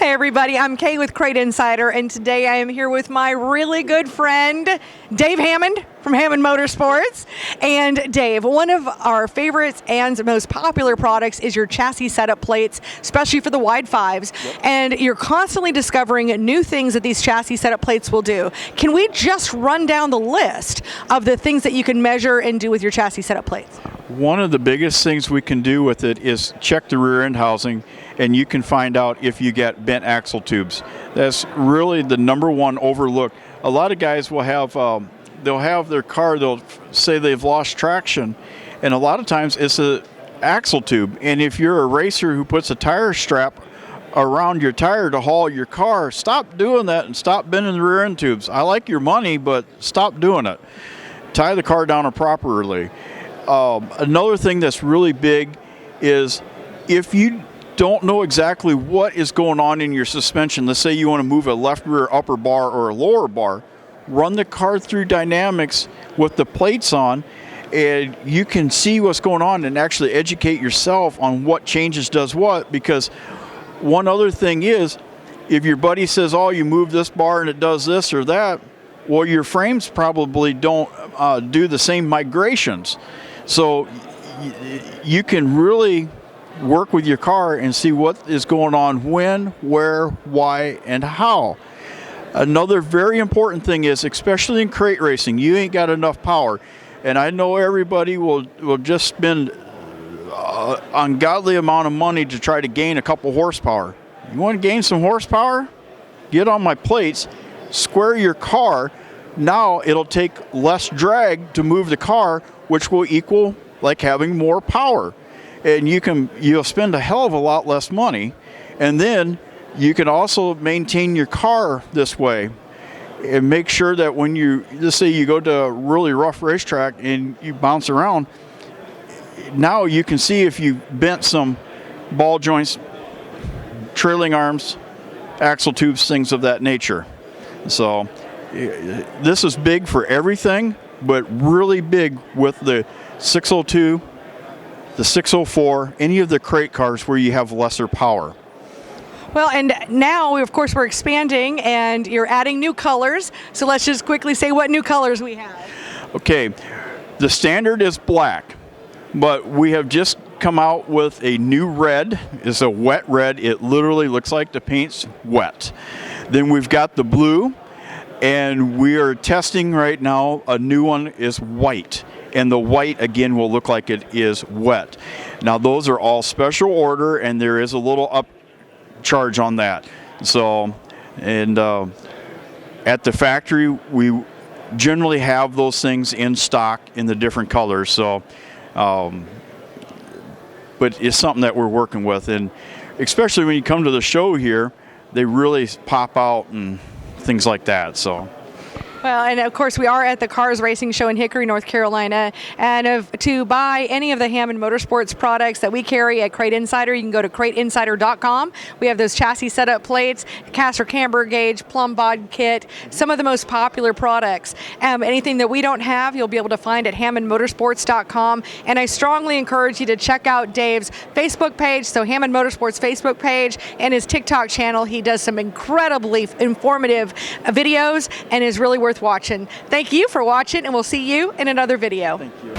Hey everybody, I'm Kay with Crate Insider, and today I am here with my really good friend, Dave Hammond from Hammond Motorsports. And Dave, one of our favorites and most popular products is your chassis setup plates, especially for the wide fives. Yep. And you're constantly discovering new things that these chassis setup plates will do. Can we just run down the list of the things that you can measure and do with your chassis setup plates? One of the biggest things we can do with it is check the rear end housing, and you can find out if you get bent axle tubes. That's really the number one overlook. A lot of guys will have, they'll have their car, they'll say they've lost traction, and a lot of times it's an axle tube. And if you're a racer who puts a tire strap around your tire to haul your car, stop doing that and stop bending the rear end tubes. I like your money, but stop doing it. Tie the car down properly. Another thing that's really big is if you don't know exactly what is going on in your suspension, let's say you want to move a left rear upper bar or a lower bar, run the car through dynamics with the plates on, and you can see what's going on and actually educate yourself on what changes does what. Because one other thing is, if your buddy says, oh, you move this bar and it does this or that, well, your frames probably don't do the same migrations. So you can really work with your car and see what is going on when, where, why, and how. Another very important thing is, especially in crate racing, you ain't got enough power. And I know everybody will just spend an ungodly amount of money to try to gain a couple horsepower. You want to gain some horsepower? Get on my plates, square your car. Now it'll take less drag to move the car, which will equal like having more power. And you'll spend a hell of a lot less money, and then you can also maintain your car this way and make sure that when let's say you go to a really rough racetrack and you bounce around, now you can see if you bent some ball joints, trailing arms, axle tubes, things of that nature. So this is big for everything, but really big with the 602, the 604, any of the crate cars where you have lesser power. Well, and now, of course, we're expanding and you're adding new colors. So let's just quickly say what new colors we have. Okay, the standard is black, but we have just come out with a new red. It's a wet red. It literally looks like the paint's wet. Then we've got the blue, and we are testing right now a new one is white. And the white, again, will look like it is wet. Now, those are all special order, and there is a little upcharge on that. So, and at the factory, we generally have those things in stock in the different colors. So, but it's something that we're working with. And especially when you come to the show here, they really pop out and things like that. So. Well, and of course, we are at the Cars Racing Show in Hickory, North Carolina. And to buy any of the Hammond Motorsports products that we carry at Crate Insider, you can go to CrateInsider.com. We have those chassis setup plates, caster camber gauge, plumb bod kit, some of the most popular products. Anything that we don't have, you'll be able to find at HammondMotorsports.com. And I strongly encourage you to check out Dave's Facebook page, so Hammond Motorsports Facebook page, and his TikTok channel. He does some incredibly informative videos and is really worth watching. Thank you for watching, and we'll see you in another video. Thank you.